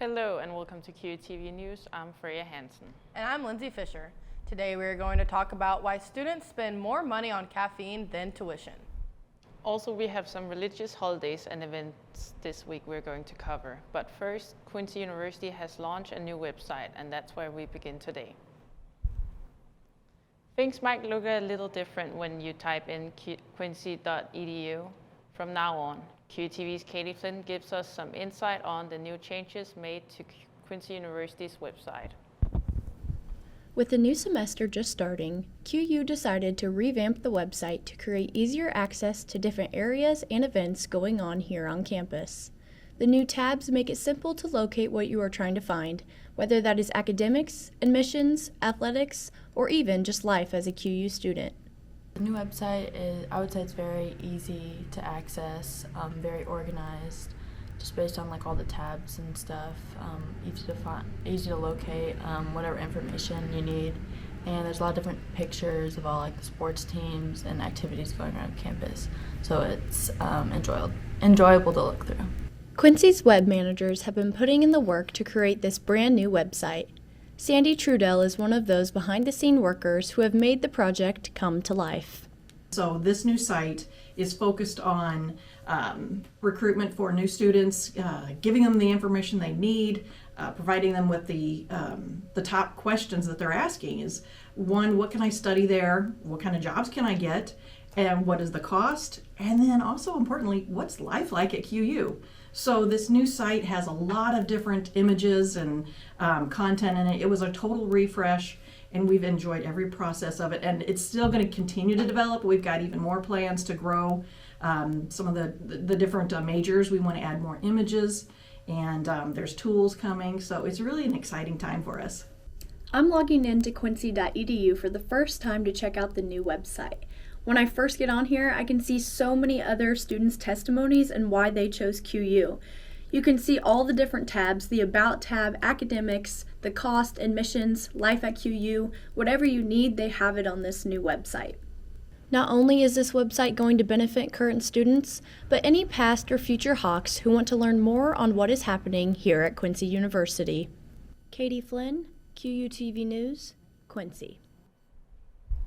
Hello and welcome to QUTV News. I'm Freya Hansen. And I'm Lindsay Fisher. Today we are going to talk about why students spend more money on caffeine than tuition. Also, we have some religious holidays and events this week we're going to cover. But first, Quincy University has launched a new website, and that's where we begin today. Things might look a little different when you type in quincy.edu. From now on, QUTV's Katie Flynn gives us some insight on the new changes made to Quincy University's website. With the new semester just starting, QU decided to revamp the website to create easier access to different areas and events going on here on campus. The new tabs make it simple to locate what you are trying to find, whether that is academics, admissions, athletics, or even just life as a QU student. The new website I would say it's very easy to access, very organized, just based on all the tabs and stuff, easy to find, easy to locate, whatever information you need. And there's a lot of different pictures of all the sports teams and activities going around campus. So it's enjoyable to look through. Quincy's web managers have been putting in the work to create this brand new website. Sandy Trudell is one of those behind-the-scene workers who have made the project come to life. So this new site is focused on recruitment for new students, giving them the information they need, providing them with the top questions that they're asking is, one, what can I study there? What kind of jobs can I get? And what is the cost? And then also importantly, what's life like at QU? So this new site has a lot of different images and content in it. It was a total refresh, and we've enjoyed every process of it. And it's still going to continue to develop. We've got even more plans to grow some of the different majors. We want to add more images, and there's tools coming. So it's really an exciting time for us. I'm logging into quincy.edu for the first time to check out the new website. When I first get on here, I can see so many other students' testimonies and why they chose QU. You can see all the different tabs, the About tab, academics, the cost, admissions, life at QU, whatever you need, they have it on this new website. Not only is this website going to benefit current students, but any past or future Hawks who want to learn more on what is happening here at Quincy University. Katie Flynn, QUTV News, Quincy.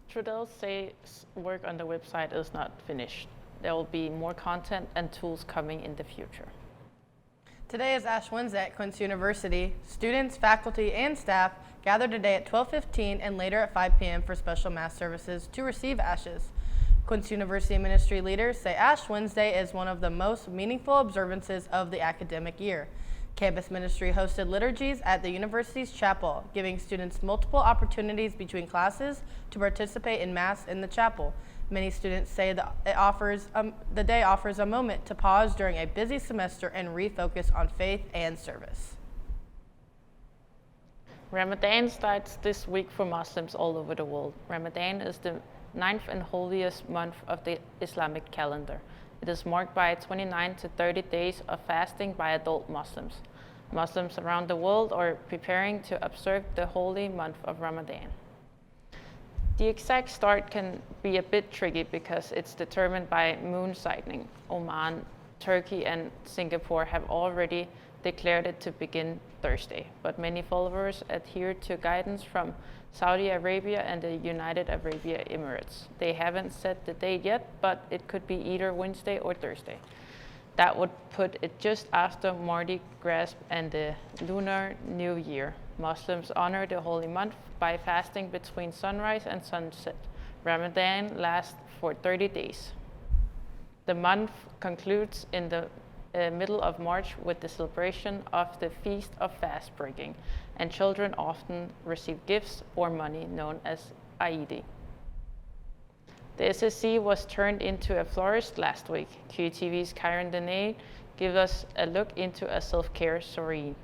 Trudell says work on the website is not finished. There will be more content and tools coming in the future. Today is Ash Wednesday at Quincy University. Students, faculty, and staff gather today at 12:15 and later at 5 p.m. for special mass services to receive ashes. Quincy University ministry leaders say Ash Wednesday is one of the most meaningful observances of the academic year. Campus ministry hosted liturgies at the university's chapel, giving students multiple opportunities between classes to participate in Mass in the chapel. Many students say the day offers a moment to pause during a busy semester and refocus on faith and service. Ramadan starts this week for Muslims all over the world. Ramadan is the 9th and holiest month of the Islamic calendar. It is marked by 29 to 30 days of fasting by adult Muslims. Muslims around the world are preparing to observe the holy month of Ramadan. The exact start can be a bit tricky because it's determined by moon sighting. Oman, Turkey, and Singapore have already declared it to begin Thursday, but many followers adhere to guidance from Saudi Arabia and the United Arab Emirates. They haven't set the date yet, but it could be either Wednesday or Thursday. That would put it just after Mardi Gras and the Lunar New Year. Muslims honor the holy month by fasting between sunrise and sunset. Ramadan lasts for 30 days. The month concludes in the middle of March with the celebration of the Feast of Fast Breaking, and children often receive gifts or money known as Eid. The SSC was turned into a florist last week. QTV's Kyron Dene gives us a look into a self-care soiree.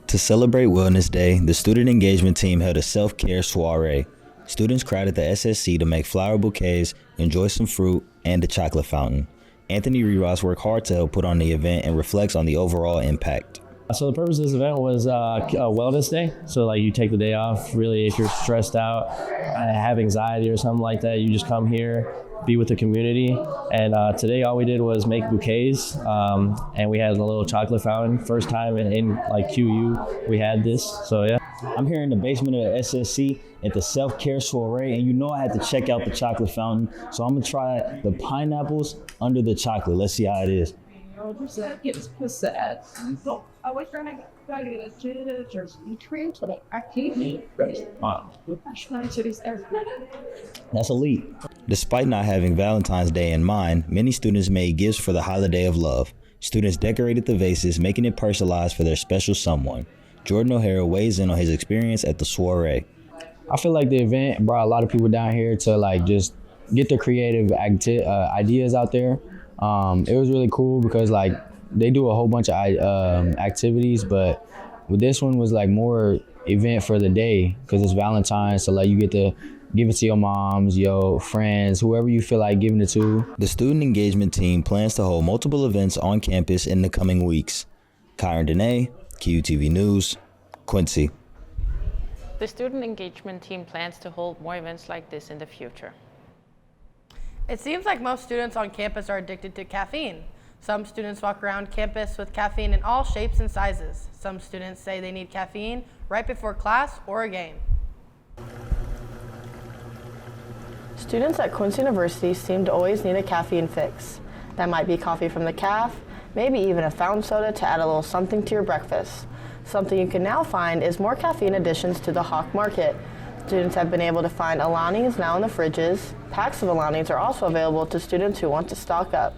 To celebrate Wellness Day, the student engagement team held a self-care soiree. Students crowded the SSC to make flower bouquets, enjoy some fruit, and a chocolate fountain. Anthony Rivas worked hard to help put on the event and reflects on the overall impact. So the purpose of this event was a wellness day. So you take the day off. Really, if you're stressed out, have anxiety or something like that, you just come here be with the community. And today all we did was make bouquets, and we had a little chocolate fountain. First time in like QU we had this, so yeah. I'm here in the basement of the SSC at the self-care soiree, and you know I had to check out the chocolate fountain, so I'm gonna try the pineapples under the chocolate. Let's see how it is. Wow. That's elite. Despite not having Valentine's Day in mind, many students made gifts for the holiday of love. Students decorated the vases, making it personalized for their special someone. Jordan O'Hara weighs in on his experience at the soiree. I feel like the event brought a lot of people down here to like just get their creative ideas out there. It was really cool because like they do a whole bunch of activities, but with this one was like more event for the day because it's Valentine's, so like you get to give it to your moms, your friends, whoever you feel like giving it to. The student engagement team plans to hold multiple events on campus in the coming weeks. Kyron Dene, QUTV News, Quincy. The student engagement team plans to hold more events like this in the future. It seems like most students on campus are addicted to caffeine. Some students walk around campus with caffeine in all shapes and sizes. Some students say they need caffeine right before class or a game. Students at Quincy University seem to always need a caffeine fix. That might be coffee from the caf, maybe even a fountain soda to add a little something to your breakfast. Something you can now find is more caffeine additions to the Hawk Market. Students have been able to find Alanis now in the fridges. Packs of Alanis are also available to students who want to stock up.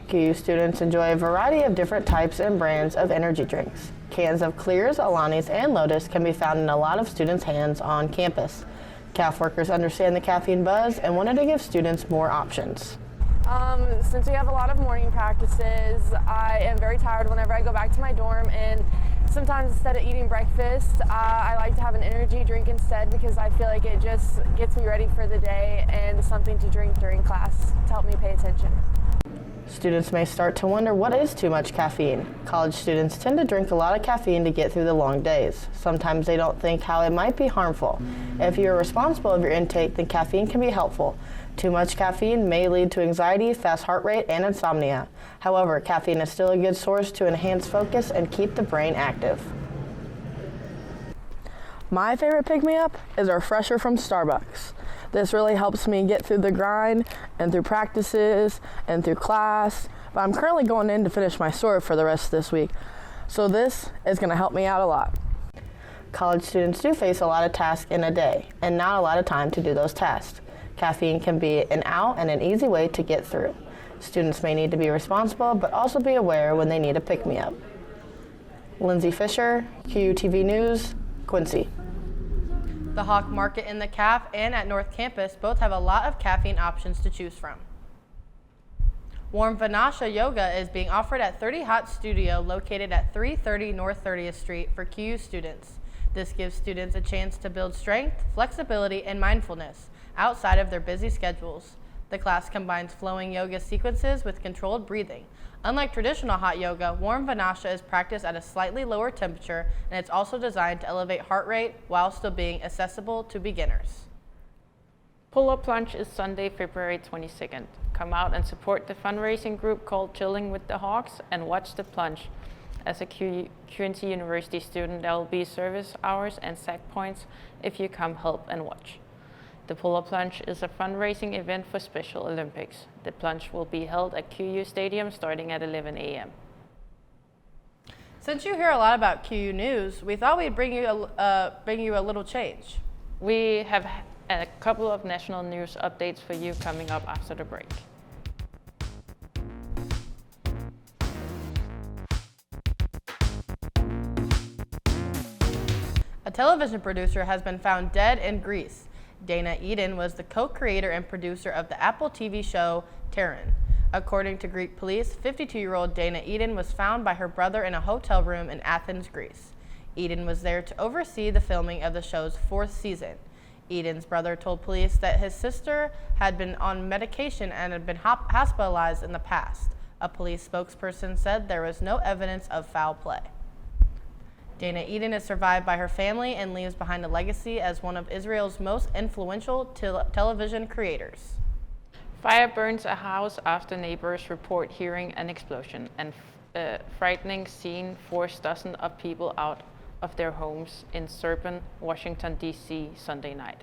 QU students enjoy a variety of different types and brands of energy drinks. Cans of Clears, Alanis, and Lotus can be found in a lot of students' hands on campus. CAF workers understand the caffeine buzz and wanted to give students more options. Since we have a lot of morning practices, I am very tired whenever I go back to my dorm, and sometimes instead of eating breakfast, I like to have an energy drink instead because I feel like it just gets me ready for the day and something to drink during class to help me pay attention. Students may start to wonder what is too much caffeine. College students tend to drink a lot of caffeine to get through the long days. Sometimes they don't think how it might be harmful. If you're responsible of your intake, then caffeine can be helpful. Too much caffeine may lead to anxiety, fast heart rate, and insomnia. However, caffeine is still a good source to enhance focus and keep the brain active. My favorite pick-me-up is our Refresher from Starbucks. This really helps me get through the grind and through practices and through class. But I'm currently going in to finish my sword for the rest of this week. So this is going to help me out a lot. College students do face a lot of tasks in a day and not a lot of time to do those tasks. Caffeine can be an out and an easy way to get through. Students may need to be responsible, but also be aware when they need a pick-me-up. Lindsay Fisher, QUTV News, Quincy. The Hawk Market in the CAF and at North Campus both have a lot of caffeine options to choose from. Warm Vinasha Yoga is being offered at 30 Hot Studio located at 330 North 30th Street for QU students. This gives students a chance to build strength, flexibility, and mindfulness outside of their busy schedules. The class combines flowing yoga sequences with controlled breathing. Unlike traditional hot yoga, warm Vinasha is practiced at a slightly lower temperature, and it's also designed to elevate heart rate while still being accessible to beginners. Pull-up lunch is Sunday, February 22nd. Come out and support the fundraising group called Chilling with the Hawks and watch the plunge. As a QNC University student, there will be service hours and sack points if you come help and watch. The pull-up plunge is a fundraising event for Special Olympics. The plunge will be held at QU Stadium starting at 11 a.m. Since you hear a lot about QU News, we thought we'd bring you a little change. We have a couple of national news updates for you coming up after the break. A television producer has been found dead in Greece. Dana Eden was the co-creator and producer of the Apple TV show Terran. According to Greek police, 52-year-old Dana Eden was found by her brother in a hotel room in Athens, Greece. Eden was there to oversee the filming of the show's 4th season. Eden's brother told police that his sister had been on medication and had been hospitalized in the past. A police spokesperson said there was no evidence of foul play. Dana Eden is survived by her family and leaves behind a legacy as one of Israel's most influential television creators. Fire burns a house after neighbors report hearing an explosion, and a frightening scene forced dozens of people out of their homes in suburban Washington, D.C. Sunday night.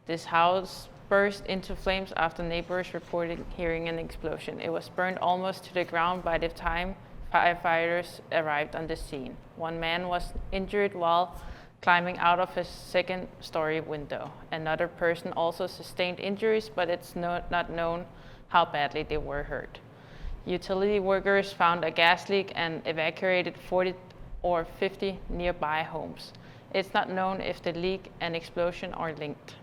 This house burst into flames after neighbors reported hearing an explosion. It was burned almost to the ground by the time firefighters arrived on the scene. One man was injured while climbing out of his second-story window. Another person also sustained injuries, but it's not known how badly they were hurt. Utility workers found a gas leak and evacuated 40 or 50 nearby homes. It's not known if the leak and explosion are linked.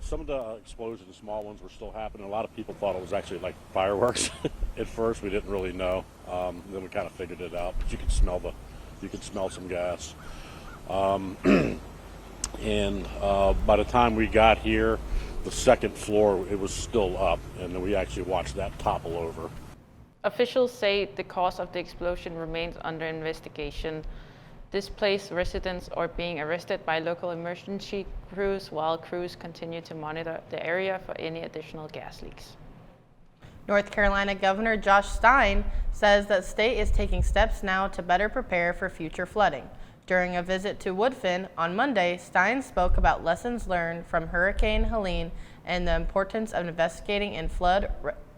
Some of the explosions, small ones, were still happening. A lot of people thought it was actually like fireworks. At first, we didn't really know. Then we kind of figured it out. But you could smell some gas. And by the time we got here, the second floor, it was still up, and then we actually watched that topple over. Officials say the cause of the explosion remains under investigation. Displaced residents are being arrested by local emergency crews, while crews continue to monitor the area for any additional gas leaks. North Carolina Governor Josh Stein says that state is taking steps now to better prepare for future flooding. During a visit to Woodfin on Monday, Stein spoke about lessons learned from Hurricane Helene and the importance of investigating in flood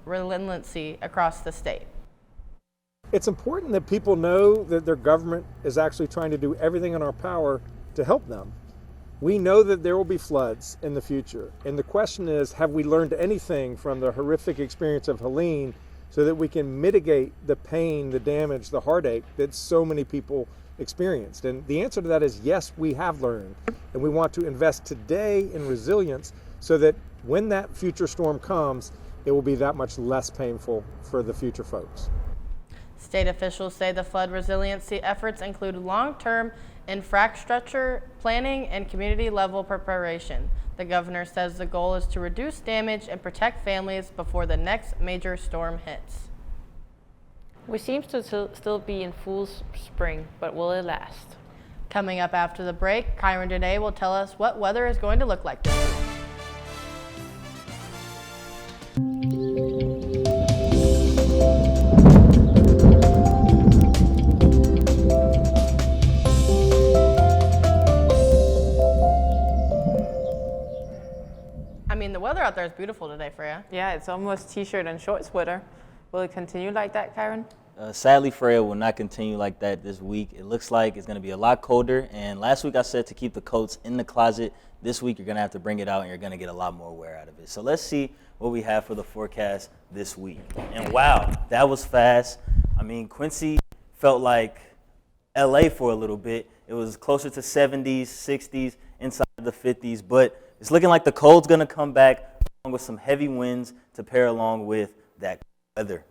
resiliency across the state. It's important that people know that their government is actually trying to do everything in our power to help them. We know that there will be floods in the future, and the question is, have we learned anything from the horrific experience of Helene so that we can mitigate the pain, the damage, the heartache that so many people experienced? And the answer to that is yes, we have learned, and we want to invest today in resilience so that when that future storm comes, it will be that much less painful for the future folks. State officials say the flood resiliency efforts include long-term infrastructure planning and community-level preparation. The governor says the goal is to reduce damage and protect families before the next major storm hits. We seem to still be in full spring, but will it last? Coming up after the break, Kyron today will tell us what weather is going to look like this week. The weather out there is beautiful today, Freya. Yeah, it's almost t-shirt and shorts weather. Will it continue like that, Kyron? Sadly, Freya will not continue like that this week. It looks like it's going to be a lot colder. And last week I said to keep the coats in the closet. This week you're going to have to bring it out and you're going to get a lot more wear out of it. So let's see what we have for the forecast this week. And wow, that was fast. I mean, Quincy felt like LA for a little bit. It was closer to 70s, 60s, inside the 50s. But it's looking like the cold's going to come back along with some heavy winds to pair along with that weather.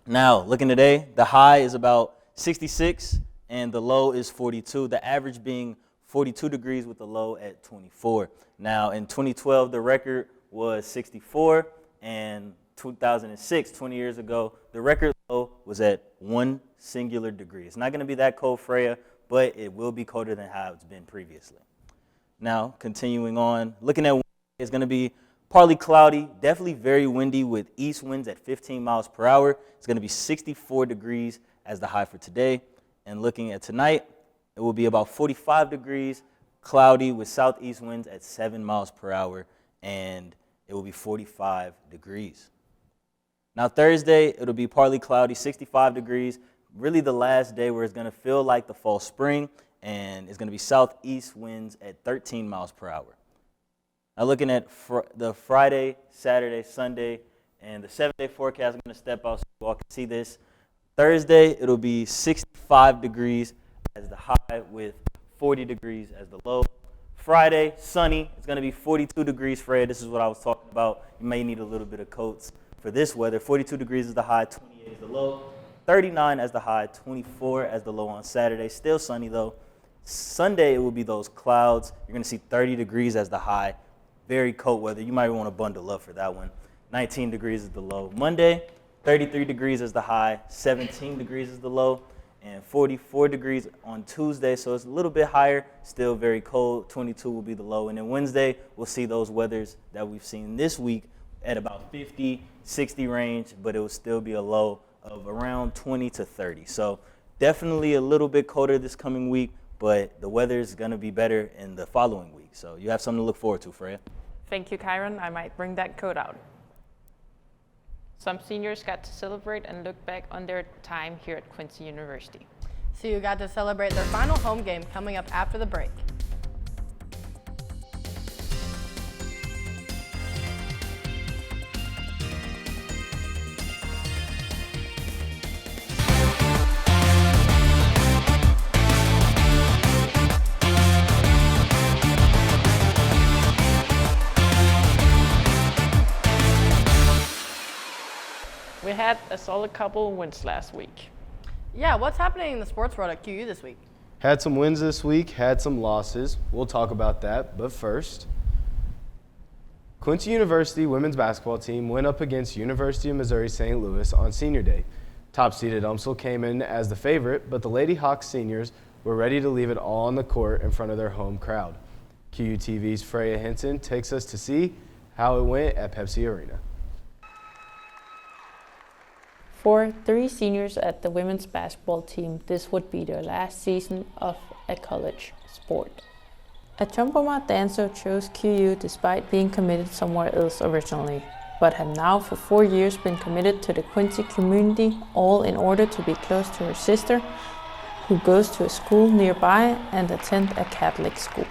Now, looking today, the high is about 66 and the low is 42, the average being 42 degrees with the low at 24. Now, in 2012, the record was 64, and 2006, 20 years ago, the record low was at 1 singular degree. It's not going to be that cold, Freya, but it will be colder than how it's been previously. Now, continuing on, looking at wind, it's going to be partly cloudy, definitely very windy with east winds at 15 miles per hour. It's going to be 64 degrees as the high for today. And looking at tonight, it will be about 45 degrees, cloudy with southeast winds at 7 miles per hour, and it will be 45 degrees. Now, Thursday, it'll be partly cloudy, 65 degrees, really the last day where it's going to feel like the fall spring, and it's going to be southeast winds at 13 miles per hour. Now looking at the Friday, Saturday, Sunday, and the 7-day forecast, I'm going to step out so you all can see this. Thursday, it'll be 65 degrees as the high with 40 degrees as the low. Friday, sunny. It's going to be 42 degrees, Fred. This is what I was talking about. You may need a little bit of coats for this weather. 42 degrees is the high, 28 is the low. 39 as the high, 24 as the low on Saturday. Still sunny, though. Sunday, it will be those clouds. You're going to see 30 degrees as the high. Very cold weather. You might want to bundle up for that one. 19 degrees is the low. Monday, 33 degrees is the high. 17 degrees is the low. and 44 degrees on Tuesday, so it's a little bit higher, still very cold. 22 will be the low, and then Wednesday we'll see those weathers that we've seen this week at about 50, 60 range, but it will still be a low of around 20 to 30. So definitely a little bit colder this coming week, but the weather is going to be better in the following week. So you have something to look forward to, Freya. Thank you, Kyron. I might bring that coat out. Some seniors got to celebrate and look back on their time here at Quincy University. So you got to celebrate their final home game coming up after the break. We had a solid couple wins last week. Yeah, what's happening in the sports world at QU this week? Had some wins this week, had some losses. We'll talk about that, but first, Quincy University women's basketball team went up against University of Missouri St. Louis on senior day. Top-seeded UMSL came in as the favorite, but the Lady Hawks seniors were ready to leave it all on the court in front of their home crowd. QUTV's Freya Henson takes us to see how it went at Pepsi Arena. For 3 seniors at the women's basketball team, this would be their last season of a college sport. A Chumpoma dancer chose QU despite being committed somewhere else originally, but have now for 4 years been committed to the Quincy community, all in order to be close to her sister, who goes to a school nearby and attend a Catholic school.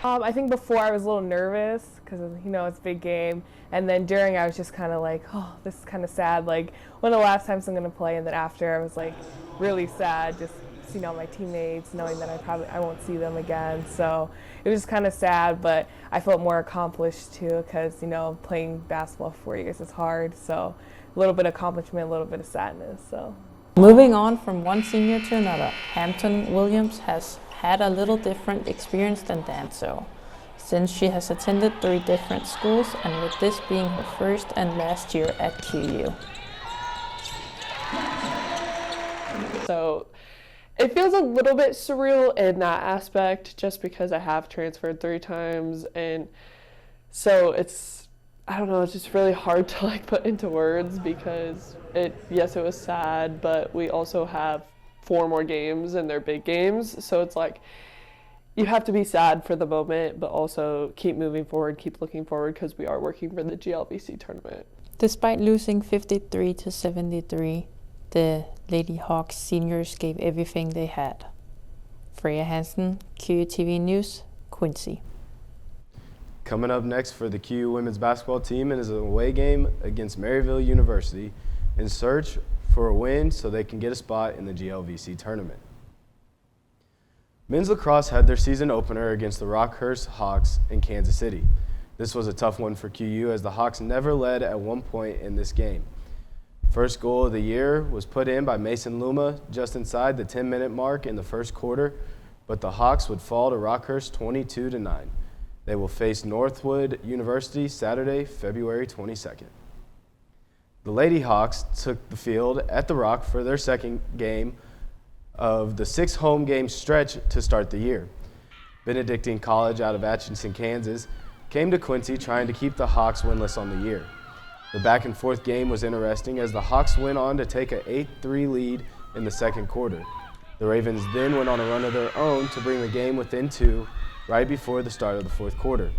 I think before I was a little nervous because, it's a big game. And then during I was just kind of like, oh, this is kind of sad. Like, when the last time I'm going to play, and then after I was like really sad, just seeing all my teammates, knowing that I won't see them again. So it was just kind of sad, but I felt more accomplished too because, playing basketball for 4 years is hard. So a little bit of accomplishment, a little bit of sadness. So moving on from one senior to another, Hampton Williams has had a little different experience than Danso, since she has attended 3 different schools, and with this being her first and last year at QU. So it feels a little bit surreal in that aspect, just because I have transferred 3 times, and so it's just really hard to put into words, because yes, it was sad, but we also have 4 more games and they're big games, so it's like you have to be sad for the moment, but also keep moving forward, keep looking forward, because we are working for the GLVC tournament. Despite losing 53 to 73, the Lady Hawks seniors gave everything they had. Freya Hansen, QUTV News, Quincy. Coming up next for the QU women's basketball team is an away game against Maryville University in search for a win so they can get a spot in the GLVC tournament. Men's lacrosse had their season opener against the Rockhurst Hawks in Kansas City. This was a tough one for QU as the Hawks never led at one point in this game. First goal of the year was put in by Mason Luma just inside the 10-minute mark in the first quarter, but the Hawks would fall to Rockhurst 22-9. They will face Northwood University Saturday, February 22nd. The Lady Hawks took the field at the Rock for their second game of the 6 home game stretch to start the year. Benedictine College out of Atchison, Kansas, came to Quincy trying to keep the Hawks winless on the year. The back and forth game was interesting as the Hawks went on to take an 8-3 lead in the second quarter. The Ravens then went on a run of their own to bring the game within 2 right before the start of the fourth quarter.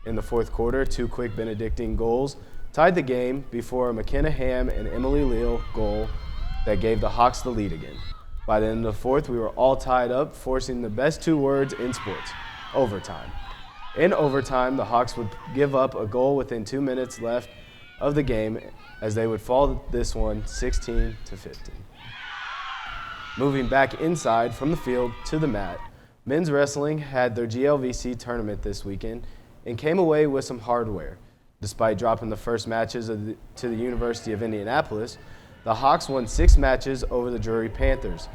In the fourth quarter, 2 quick Benedictine goals tied the game before a McKenna Ham and Emily Leal goal that gave the Hawks the lead again. By the end of the fourth, we were all tied up, forcing the best 2 words in sports, overtime. In overtime, the Hawks would give up a goal within 2 minutes left of the game as they would fall this one 16-15. Moving back inside from the field to the mat, men's wrestling had their GLVC tournament this weekend and came away with some hardware. Despite dropping the first matches to the University of Indianapolis, the Hawks won 6 matches over the Drury Panthers.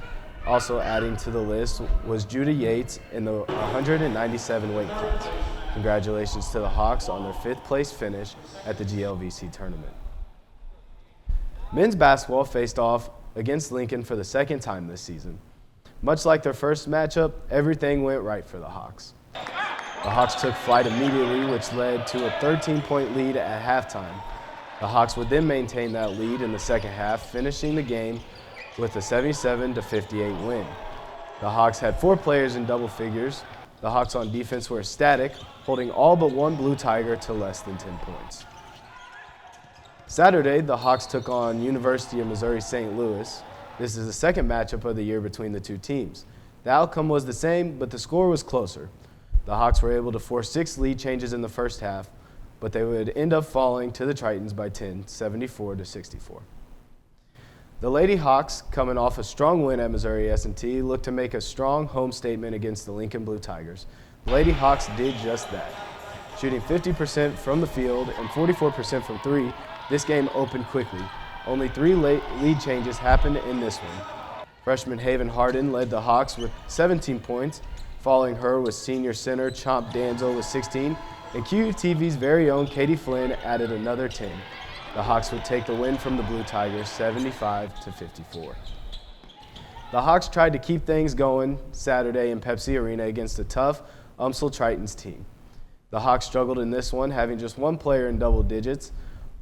Also adding to the list was Judah Yates in the 197 weight class. Congratulations to the Hawks on their 5th place finish at the GLVC tournament. Men's basketball faced off against Lincoln for the second time this season. Much like their first matchup, everything went right for the Hawks. The Hawks took flight immediately, which led to a 13-point lead at halftime. The Hawks would then maintain that lead in the second half, finishing the game with a 77-58 win. The Hawks had 4 players in double figures. The Hawks on defense were ecstatic, holding all but one Blue Tiger to less than 10 points. Saturday, the Hawks took on University of Missouri St. Louis. This is the second matchup of the year between the two teams. The outcome was the same, but the score was closer. The Hawks were able to force 6 lead changes in the first half, but they would end up falling to the Tritons by 10, 74-64. The Lady Hawks, coming off a strong win at Missouri S&T, looked to make a strong home statement against the Lincoln Blue Tigers. The Lady Hawks did just that. Shooting 50% from the field and 44% from 3, this game opened quickly. Only 3 lead changes happened in this one. Freshman Haven Harden led the Hawks with 17 points. Following her was senior center Chomp Danzel with 16, and QUTV's very own Katie Flynn added another 10. The Hawks would take the win from the Blue Tigers 75-54. The Hawks tried to keep things going Saturday in Pepsi Arena against a tough UMSL Tritons team. The Hawks struggled in this one, having just one player in double digits,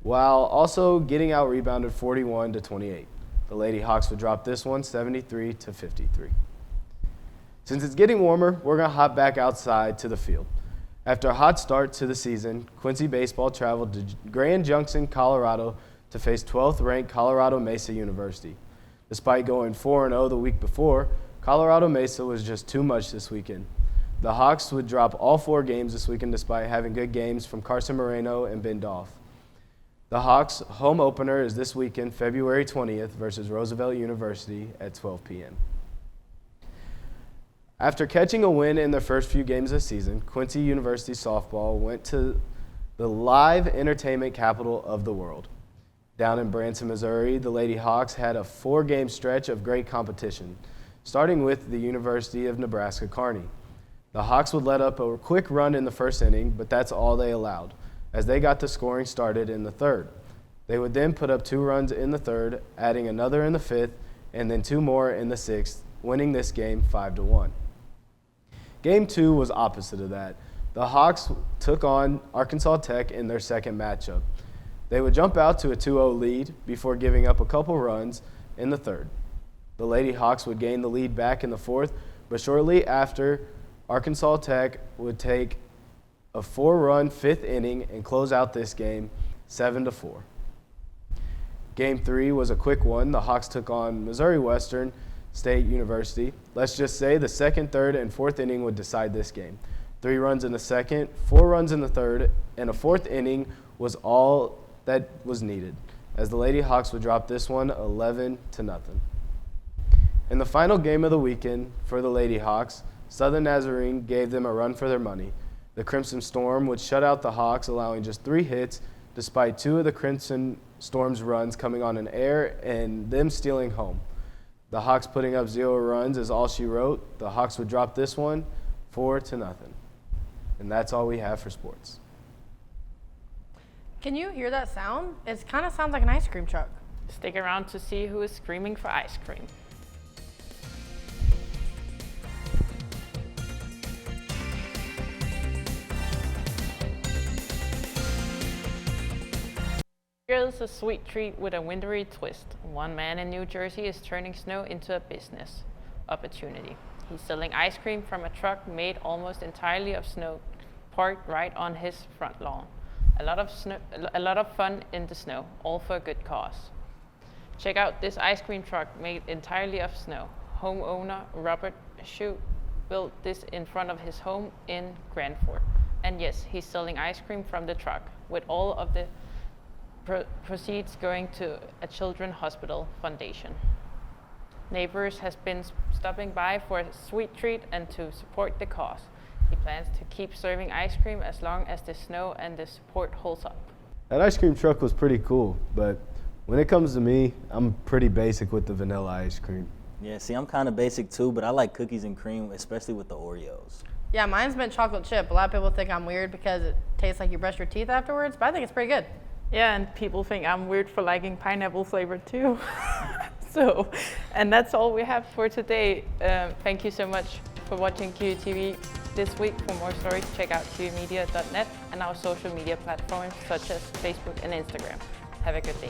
while also getting out-rebounded 41-28. The Lady Hawks would drop this one 73-53. Since it's getting warmer, we're going to hop back outside to the field. After a hot start to the season, Quincy baseball traveled to Grand Junction, Colorado to face 12th-ranked Colorado Mesa University. Despite going 4-0 the week before, Colorado Mesa was just too much this weekend. The Hawks would drop all 4 games this weekend despite having good games from Carson Moreno and Ben Doff. The Hawks' home opener is this weekend, February 20th, versus Roosevelt University at 12 p.m. After catching a win in their first few games of the season, Quincy University softball went to the live entertainment capital of the world. Down in Branson, Missouri, the Lady Hawks had a 4-game stretch of great competition, starting with the University of Nebraska Kearney. The Hawks would let up a quick run in the first inning, but that's all they allowed, as they got the scoring started in the third. They would then put up 2 runs in the third, adding another in the 5th, and then 2 more in the 6th, winning this game 5-1. Game 2 was opposite of that. The Hawks took on Arkansas Tech in their second matchup. They would jump out to a 2-0 lead before giving up a couple runs in the third. The Lady Hawks would gain the lead back in the 4th, but shortly after, Arkansas Tech would take a 4-run 5th inning and close out this game 7-4. Game 3 was a quick one. The Hawks took on Missouri Western State University. Let's just say the 2nd, 3rd, and 4th inning would decide this game. 3 runs in the 2nd, 4 runs in the 3rd, and a 4th inning was all that was needed, as the Lady Hawks would drop this one 11-0. In the final game of the weekend for the Lady Hawks, Southern Nazarene gave them a run for their money. The Crimson Storm would shut out the Hawks, allowing just 3 hits, despite 2 of the Crimson Storm's runs coming on an air and them stealing home. The Hawks putting up 0 runs is all she wrote. The Hawks would drop this one 4-0. And that's all we have for sports. Can you hear that sound? It kind of sounds like an ice cream truck. Stick around to see who is screaming for ice cream. Here's a sweet treat with a wintry twist. One man in New Jersey is turning snow into a business opportunity. He's selling ice cream from a truck made almost entirely of snow, parked right on his front lawn. A lot of fun in the snow, all for a good cause. Check out this ice cream truck made entirely of snow. Homeowner Robert Shute built this in front of his home in Granford. And yes, he's selling ice cream from the truck, with all of the proceeds going to a children's hospital foundation. Neighbors has been stopping by for a sweet treat and to support the cause. He plans to keep serving ice cream as long as the snow and the support holds up. That ice cream truck was pretty cool, but when it comes to me, I'm pretty basic with the vanilla ice cream. Yeah, see, I'm kind of basic too, but I like cookies and cream, especially with the Oreos. Yeah, mine's mint chocolate chip. A lot of people think I'm weird because it tastes like you brush your teeth afterwards, but I think it's pretty good. Yeah, and people think I'm weird for liking pineapple flavor too. So, and that's all we have for today. Thank you so much for watching QUTV this week. For more stories, check out QMedia.net and our social media platforms such as Facebook and Instagram. Have a good day.